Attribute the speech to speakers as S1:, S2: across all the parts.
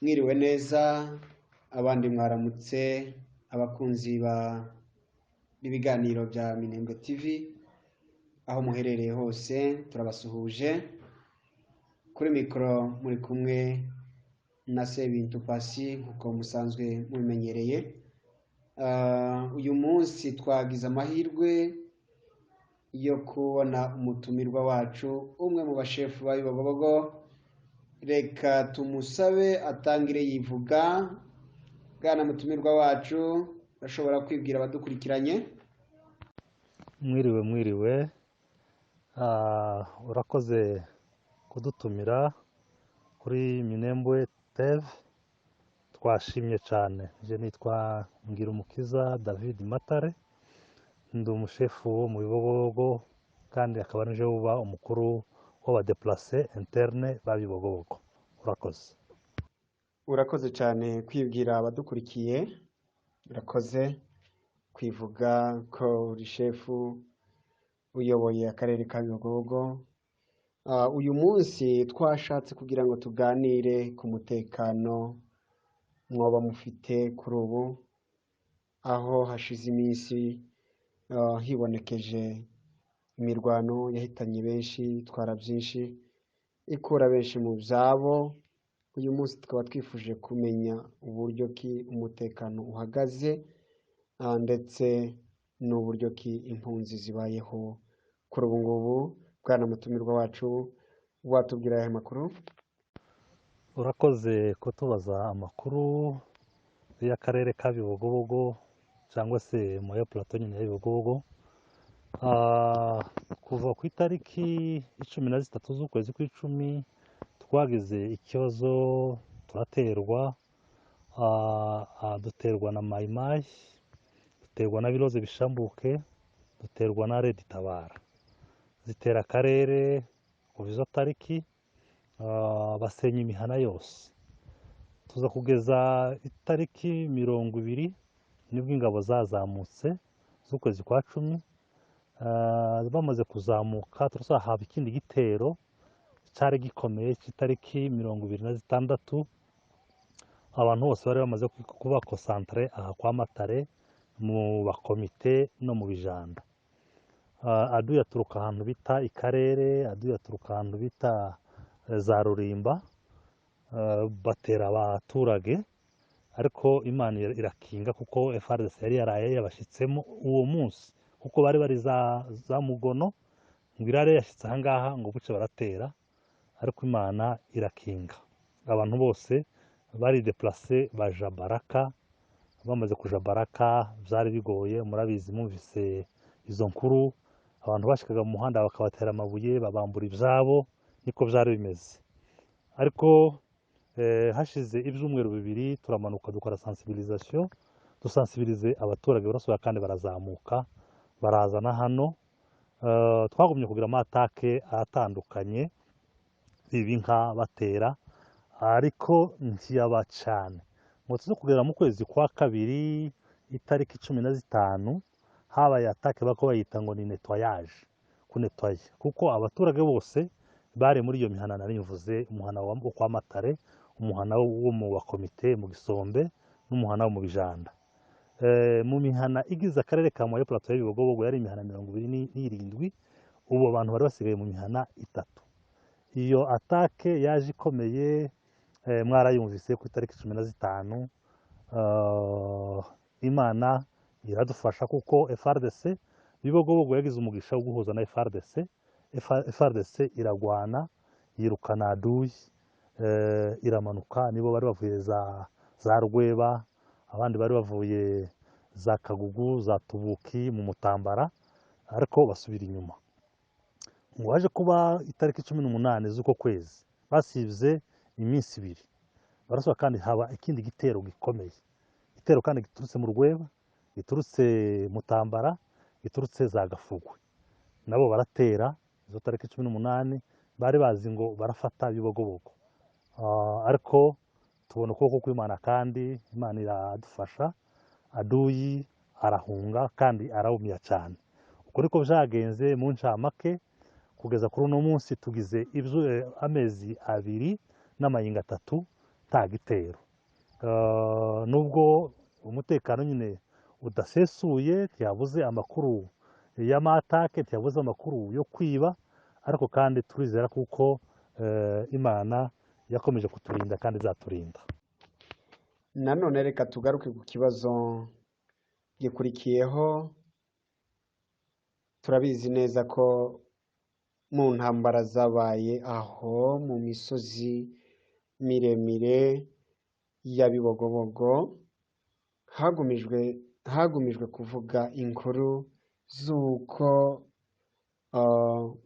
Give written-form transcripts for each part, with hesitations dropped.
S1: Mwiriwe neza abandi mwaramutse abakunzi b'ibiganiro bya Minembwe TV aho muherereye hose turabasuhuje kuri mikoro muri kumwe na Sebintu Pasi nkuko musanzwe mubimenyereye. Uyu munsi twagize amahirwe yo kubona umutumirwa wacu umwe mu bashefu b'Ibibogobogo. Reka tumusabe atangire yivuga. Bwana mutumirwa wacu urashobora kwibwira abadukurikiranye?
S2: Mwiriwe urakoze kudutumira kuri Minembwe TV. Twashimye cyane. Je nitwa Ngirumukiza David Matare, ndi umushefu wo mu Bibogobogo kandi akaba nije uba umukuru w'abadeplace interne b'Abibogobogo.
S1: Urakoze cyane kwibwira abadukurikiye. Urakoze kwivuga ko uri shefu uyoboye akarere ka Bibogobogo. Uyu munsi twashatse kugira ngo tuganire ku mutekano mwoba mufite kuri ubu, aho hashize iminsi hibonekeje imirwano yahitanye benshi, itwara byinshi, ikura benshi mu byabo. Uyu munsi tukaba twifuje kumenya uburyo ki umutekano uhagaze, ndetse n'uburyo ki impunzi zibayeho kuri ubu ngubu. Bwana mutumirwa wacu, watubwira aya makuru?
S2: Urakoze kutubaza amakuru y'akarere ka Bibogobogo cyangwa se moyo plateau nyine ya Bibogobogo. Kuva ku itariki 13 z'ukwezi kw'icumi twagize ikibazo, turaterwa, duterwa na mayimayi, duterwa na biroze bishambuke, duterwa na Red Tabara, zitera akarere kuva izo tariki, basenya imihana yose. Tuza kugeza itariki 20 nibwo ingabo zazamutse z'ukwezi kwa 10. Bamaze kuzamuka turasahaba ikindi gitero cyari gikomeye cy'itariki 26. Abantu bose bari bamaze kuba concentre aha kwa Matare mu bakomite no mu bijanda. Adu yaturuka ahantu bita Ikarere, Adu yaturuka ahantu bita za Rurimba, batera abaturage, ariko Imana irakinga kuko FARDC yari yaraye yabashitsemo uwo munsi, kuko bari za Mugono, ngirare yashitse ahangaha ngo buce baratera, ariko Imana irakinga. Abantu bose bari deplace baja Baraka. Bamaze kuja Baraka byari bigoye, murabizi mumvise izo nkuru. Abantu bashikaga mu muhanda bakabatera amabuye, babambura ibyabo, niko byari bimeze. Ariko hashize ibyumweru 2 turamanuka dukora sensibilisation, dusensibilize abaturage barasohoka kandi barazamuka barazana hano. Twagumye kugira amatake atandukanye, ibi nka batera, ariko ntiyaba cyane. Ngo tuze kugera mu kwezi kwa 2 itariki 15 habaye atake bako bayita ngo ni nettoyage, kunettoye, kuko abaturage bose bari muri iyo mihana nari mvuze, umuhana wo kwa Matare, umuhana wo mu bakomite mu Gisombe, n'umuhana wo mu bijanda. Mu mihana igize akarere ka moyo plateau y'Ibibogobogo yari imihana 27. Ubu abantu bari basigaye mu mihana 3. Iyo atake yaje ikomeye, mwarayumvise ku itariki 15. Imana iradufasha kuko FARDC Bibogobogo yagize umugisha wo guhuza na FARDC iragwana, yirukana Aduyi, iramanuka. Nibo bari bavuye za Rweba, abandi bari bavuye za Kagugu, za Tubuki mu Mutambara, ariko basubira inyuma. Waje kuba itariki 18 z'uko kwezi, basivye iminsi 2, barasohoka kandi haba ikindi gitero gikomeye. Gitero kandi giturutse mu Rweba, giturutse Mutambara, giturutse za Gafugwe. Nabo baratera izo tariki 18, bari bazi ngo barafata Bibogobogo. Ariko tubona ukuboko kw'Imana kandi Imana iradufasha. Aduyi arahunga kandi arawumya cyane. Uko niko byagenze mu ncamake. Kugeza kuri uno munsi tugize amezi 2 n'amayinga 3 ata gitero. Nubwo umutekano nyine udasesuye, ntiyabuze amakuru y'amatake, ntiyabuze amakuru yo kwiba, ariko kandi turizera kuko Imana yakomeje kuturinda kandi izaturinda.
S1: nanone reka tugaruke ku kibazo gikurikiyeho. Turabizi neza ko mu ntambara zabaye aho mu misozi miremire ya Bibogobogo hagumijwe kuvuga inkuru z'uko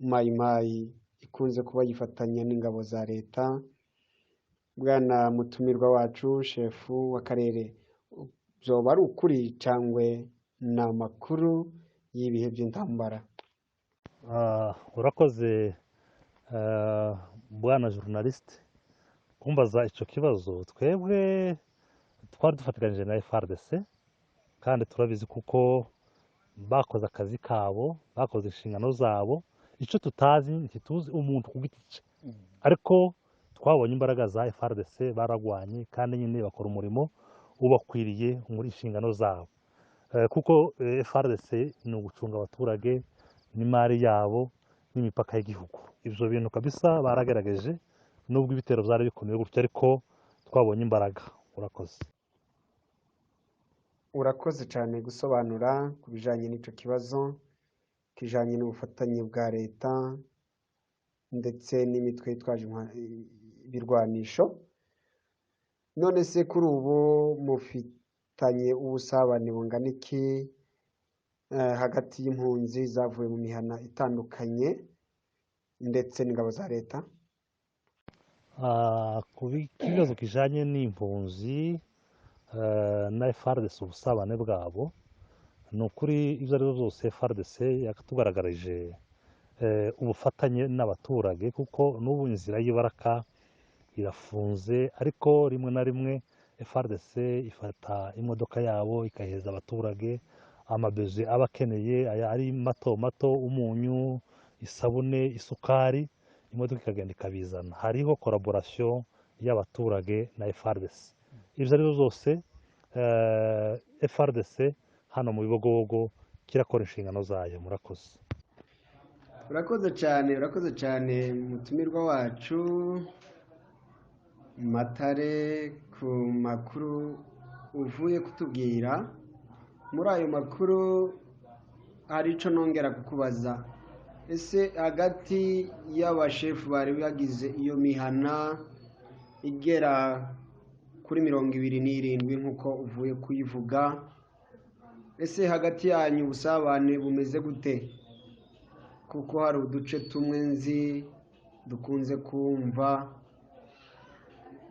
S1: Mayi Mayi ikunze kuba yifatanya n'ingabo za leta. Bwana mutumirwa wacu, shefu w'akarere, byoba ari ukuri cyangwa ni amakuru y'ibihe by'intambara?
S2: Urakoze bwana journaliste kumbaza icyo kibazo. Twebwe twari dufatikanyije na FARDC kandi turabizi kuko bakoze akazi kabo, bakoze inshingano zabo. Icyo tutazi, ntituzi umuntu ku giti cye, ariko twabonye imbaraga za FARDC baragwanye kandi nyine bakora umurimo ubakwiriye muri inshingano zabo, kuko FARDC ni ugucunga abaturage n'imari yabo n'imipaka y'igihugu. Ibyo bintu kabisa baragerageje, nubwo ibitero byari bikomeye gutya, ariko twabonye imbaraga. Urakoze.
S1: Urakoze cyane gusobanura ku bijyanye n'icyo kibazo kijyanye n'ubufatanye bwa leta ndetse n'imitwe yitwaje ibirwanisho. None se kuri ubu mufitanye ubusabane bungana iki hagati y'impunzi zavuye mu mihana itandukanye ndetse n'ingabo za leta?
S2: Ku kibazo kijyanye n'impunzi na FARDC, ubusabane bwabo ni ukuri. Ibyo ari byo byose FARDC yatugaragarije ubufatanye n'abaturage, kuko n'ubu inzira y'ibaraka irafunze, ariko rimwe na rimwe FARDC ifata imodoka yabo ikaheza abaturage amabeje aba akeneye, ari mato mato, umunyu, isabune, isukari, imodoka ikagenda ikabizana. Hariho collaboration y'abaturage na FARDC. Ibyo ari byo byose FARDC hano mu Bibogobogo kirakora inshingano zayo. Murakoze.
S1: Urakoze cyane mutumirwa wacu Matare, ku makuru uvuye kutubwira. Muri ayo makuru hari icyo nongera kukubaza. Ese hagati y'abashefu bari bagize iyo mihana igera kuri 27 nk'uko uvuye kuyivuga, ese hagati yanyu ubusabane bumeze gute? Kuko hari uduce tumwe nzi dukunze kumva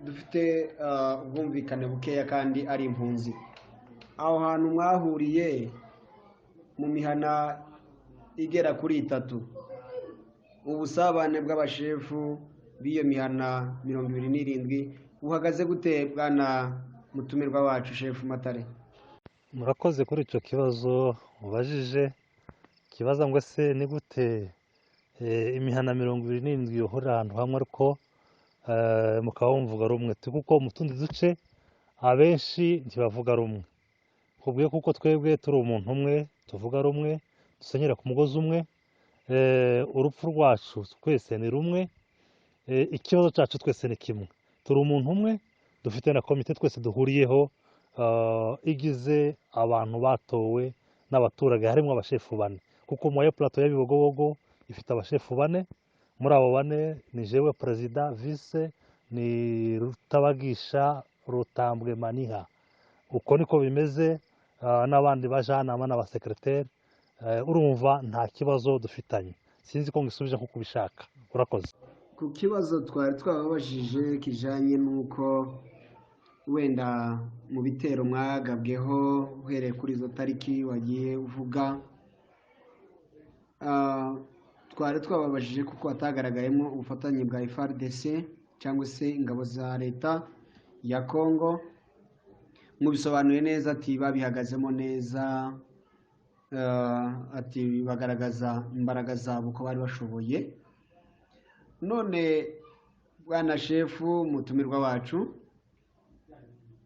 S1: dufite ubwumvikane bukeya kandi ari impunzi. Aho hantu mwahuriye mu mihana igera kuri 3, ubusabane bw'abashefu b'iyo mihana 27 buhagaze gute, bwana mutumirwa wacu shefu Matare?
S2: Murakoze kuri icyo kibazo ubajije. Kibaza ngo se ni gute imihana 27 yohora ahantu hamwe ariko mukaba mvuga rumwe? Kuko mu tundi duce abenshi ntibavuga rumwe. Kubwiye kuko twebwe turi umuntu umwe, tuvuga rumwe, dusenyera ku mugozi umwe, urupfu rwacu twese ni rumwe, ikibazo cyacu twese ni kimwe. Turi umuntu umwe, dufite na komite twese duhuriyeho igize abantu batowe n'abaturage, harimo abashefu 4, kuko mu plateau ya Bibogobogo ifite abashefu 4. Muri abo 4 ni jewe perezida, vice ni Rutabagisha Rutambwe Maniha. Uko niko bimeze, n'abandi bajanama n'abasekreteri. Urumva nta kibazo dufitanye. Sinzi ko ngisubije nko kubishaka. Urakoze.
S1: Ku kibazo twari twababajije kijanye n'uko wenda mu bitero mwagabweho uhereye kuri izo tariki wagiye uvuga, twari twababajije kuko hatagaragayemo ubufatanye bwa FARDC cyangwa se ingabo za leta ya Congo. Mubisobanuye neza ati babihagazemo neza, ati bagaragaza imbaraga zabo ko bari bashoboye. None bwana shefu mutumirwa wacu,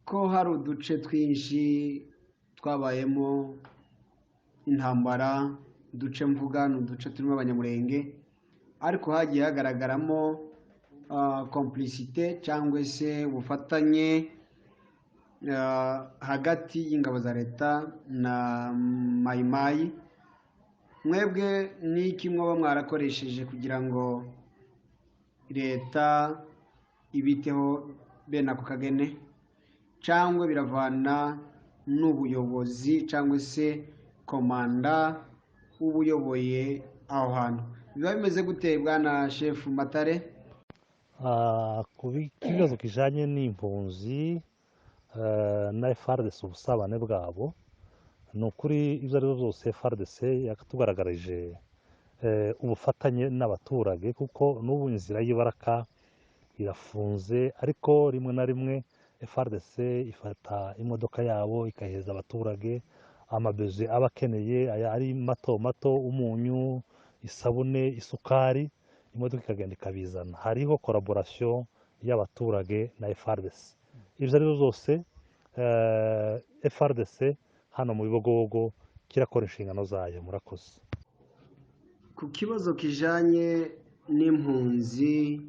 S1: ko hari uduce twinshi twabayemo intambara. Uduce mvuga ni uduce turimo abanyamurenge, ariko hagiye hagaragaramo complicité cyangwa se ubufatanye hagati y'ingabo za leta na mayimayi. Mwebwe n'iki mwoba mwarakoresheje kugira ngo leta ibiteho bene ako kagene, cyangwa biravana n'ubuyobozi cyangwa se komanda ubuyoboye aho hantu? Biba bimeze gute bwana Chef Matare?
S2: Ku kibazo kijanye n'impunzi na FARDC, ubusabane bwabo, ni ukuri ibyo ari byo byose FARDC yatugaragarije ubufatanye n'abaturage, kuko n'ubu inzira y'ibaraka irafunze, ariko rimwe na rimwe FARDC ifata imodoka yabo ikaheza abaturage amabeje aba akeneye, aya ari mato mato, umunyu, isabune, isukari, imodoka ikagenda ikabizana. Hariho collaboration y'abaturage na FARDC. Ibyo ari byo byose FARDC hano mu Bibogobogo kirakora inshingano zayo. Murakoze.
S1: Ku kibazo kijanye n'impunzi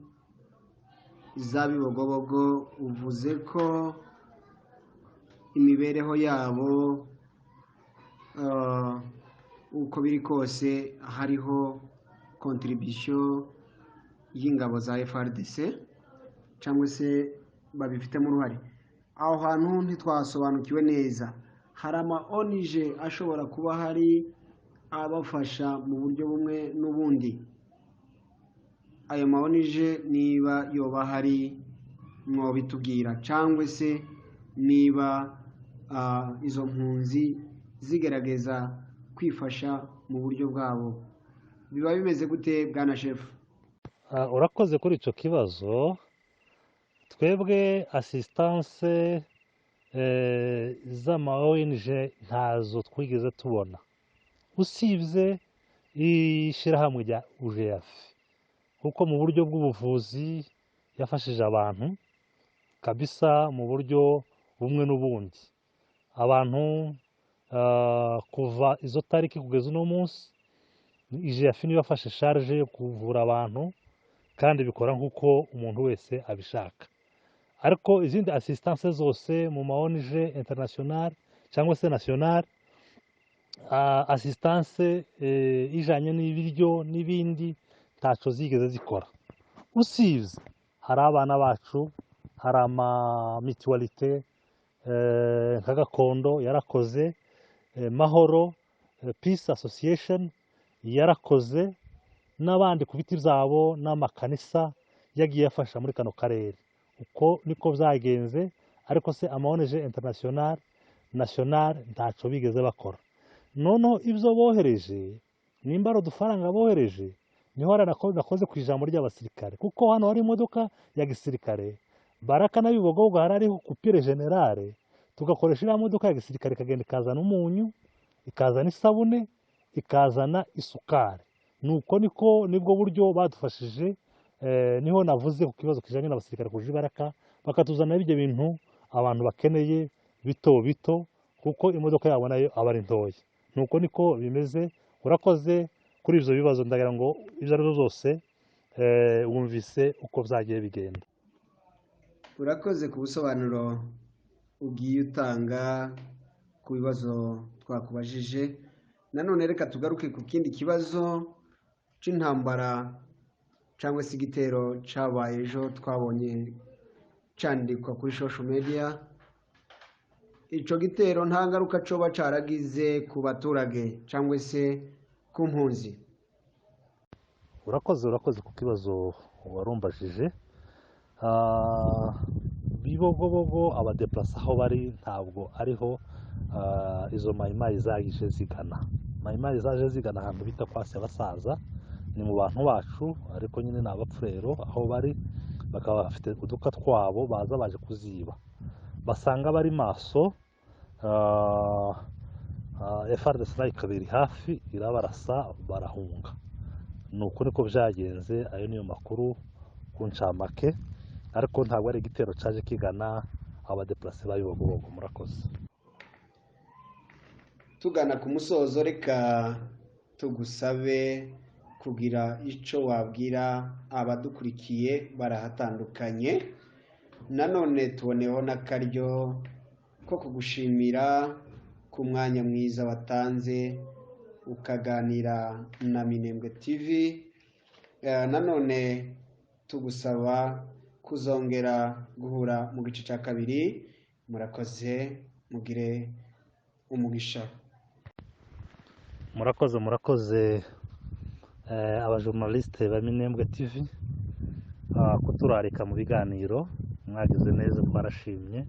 S1: za Bibogobogo, uvuze ko imibereho yabo uko biri kose hariho contribution y'ingabo za FARDC cyangwa se babifitemo uruhare. Aho hantu ntitwasobanukiwe neza. Hari ama ONG ashobora kuba hari abafasha mu buryo bumwe n'ubundi. Ayo ma ONG niba yoba hari mwobitubwira, cyangwa se niba izo mpunzi zigerageza kwifasha mu buryo bwabo, biba bimeze gute bwana Chef?
S2: Urakoze kuri icyo kibazo. Twebwe assistance z'ama ONG ntazo twigeze tubona, usibye ishyirahamwe rya UGF, kuko mu buryo bw'ubuvuzi yafashije abantu kabisa mu buryo bumwe n'ubundi. Abantu kuva izo tariki kugeza uno munsi UGF niyo yafashe charge yo kuvura abantu, kandi bikora nk'uko umuntu wese abishaka. Ariko izindi assistance zose mu ma ONG international cyangwa se national, assistance ijanye n'ibiryo n'ibindi ntaco zigeze zikora. Usibye hari abana bacu, hari ama mutualité nka Gakondo yarakoze, Mahoro Peace Association yarakoze, n'abandi ku biti byabo n'amakanisa yagiye afasha muri kano karere. Uko niko byagenze, ariko se ama ONG international national ntaco bigeze bakora. Noneho ibyo bohereje, nimba ari udufaranga bohereje, niho nakoze ku ijambo ry'abasirikare, kuko hano hari imodoka ya gisirikare Baraka na Bibogobogo hariho kupire generale, tugakoresha iriya modoka ya gisirikare ikagenda ikazana umunyu, ikazana isabune, ikazana isukari. Nuko nibwo buryo badufashije. Niho navuze ku kibazo kijanye n'abasirikare kuje Baraka, bakatuzana ibyo bintu abantu bakeneye bito bito, kuko imodoka yabo nayo aba ari ntoya. Nuko niko bimeze. Urakoze kuri ibyo bibazo, ndagira ngo ibyo ari byo byose wumvise uko byagiye bigenda.
S1: Urakoze ku busobanuro ugiye utanga ku bibazo twakubajije. Nanone reka tugaruke ku kindi kibazo c'intambara cyangwa se igitero cyabaye ejo, twabonye cyandikwa kuri social media. Ico gitero nta ngaruka coba caragize ku baturage cyangwa se ku mpunzi?
S2: Urakoze ku kibazo warumbajije. Bibogobogo abadeplasa aho bari ntabwo ariho izo mayimayi zagije zigana. Mayimayi zaje zigana ahantu bita kwa Sebasaza, ni mu bantu bacu, ariko nyine ni abapfurero. Aho bari bakaba bafite uduka twabo, baza baje kuziba, basanga bari maso. FARDC nayo ikaba iri hafi irabarasa, barahunga. Nuko niko byagenze. Ayo niyo makuru ku ncamake, ariko ntabwo ari igitero cyaje kigana abadeplase ba Bibogobogo. Murakoze.
S1: Tugana ku musozo, reka tugusabe kugira icyo wabwira abadukurikiye barahatandukanye. Nanone tuboneho n'akaryo ko kugushimira ku mwanya mwiza watanze ukaganira na Minembwe TV. Nanone tugusaba kuzongera guhura mu gice cya kabiri. Murakoze, mugire umugisha.
S2: Murakoze abajournaliste ba Minembwe TV kuturarika mu biganiro. Mwagize neza, twarashimye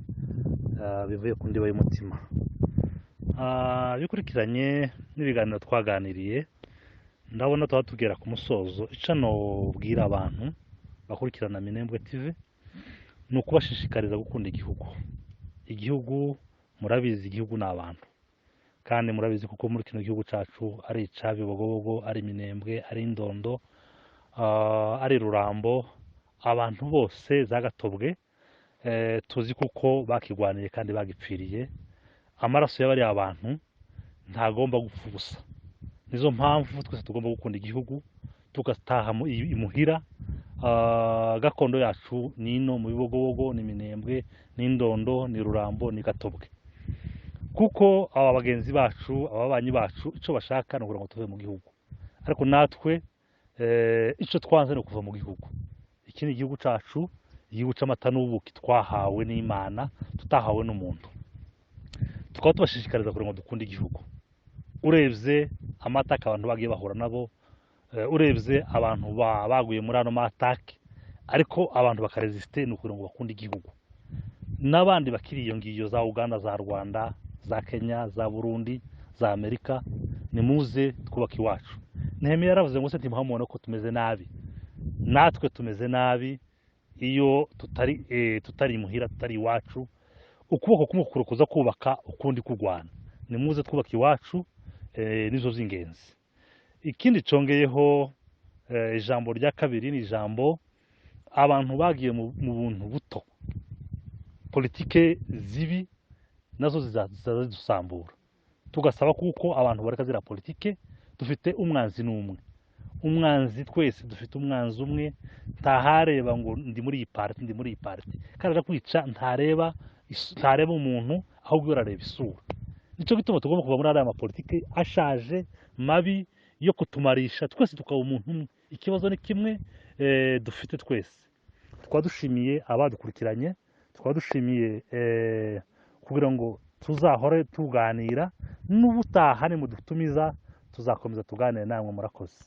S2: bivuye ku ndiba y'umutima. Bikurikiranye n'ibiganiro twaganiriye, ndabona tuba tugera ku musozo. Icyo nobwira abantu bakurikirana Minembwe TV ni ukubashishikariza gukunda igihugu. Murabizi igihugu ni abantu, kandi murabizi kuko muri kino gihugu cyacu ari icya Bibogobogo, ari Minembwe, ari Indondo, ari Rurambo, abantu bose za Gatobwe, tuzi kuko bakigwaniye kandi bagipfiriye. Amaraso y'abari abantu ntagomba gupfa ubusa. Nizo mpamvu twese tugomba gukunda igihugu, tugataha imuhira. Gakondo yacu ni ino mu Bibogobogo, ni Minembwe, ni Indondo, ni Rurambo, ni Gatobwe. Kuko aba bagenzi bacu, ababanyi bacu, icyo bashaka ni ukugira ngo tuve mu gihugu, ariko natwe icyo twanze ni ukuva mu gihugu. Iki ni igihugu cyacu, igihugu cy'amata n'ubuki twahawe n'Imana, tutahawe n'umuntu. Tukaba tubashishikariza kugira ngo dukunde igihugu. Urebye amataka abantu bagiye bahura nabo, urebye abantu baguye muri ano matake, ariko abantu bakaresiste, ni ukugira ngo bakunde igihugu. N'abandi bakiri iyo ngiyo, za Uganda, za Rwanda, za Kenya, za Burundi, za Amerika, nimuze twubaka iwacu. Nehemiya yaravuze ngo se ntimuhamubona ko tumeze nabi. Natwe tumeze nabi iyo tutari imuhira, tutari iwacu. Ukuboko kumwe kuza kubaka, ukundi kugwana. Nimuze twubaka iwacu, nizo z'ingenzi. Ikindi congeyeho, ijambo rya kabiri ni ijambo abantu bagiye mu buntu buto. Politike zibi nazo zizadusambura. Tugasaba kuko abantu bareka zira politike. Dufite umwanzi n'umwe. Umwanzi twese dufite umwanzi umwe. Ntahareba ngo ndi muri iyi parti, ndi muri iyi parti. Kandi kwica ntareba umuntu, ahubwo yarareba isura. Nicyo gituma tugomba kuva muri aya mapolitike ashaje mabi yo kutumarisha twese tukaba umuntu umwe. Ikibazo ni kimwe dufite twese. Tukaba dushimiye abadukurikiranye, tukaba dushimiye kugira ngo tuzahore tuganira, n'ubutaha ni mudutumiza tuzakomeza tuganire namwe. Murakoze.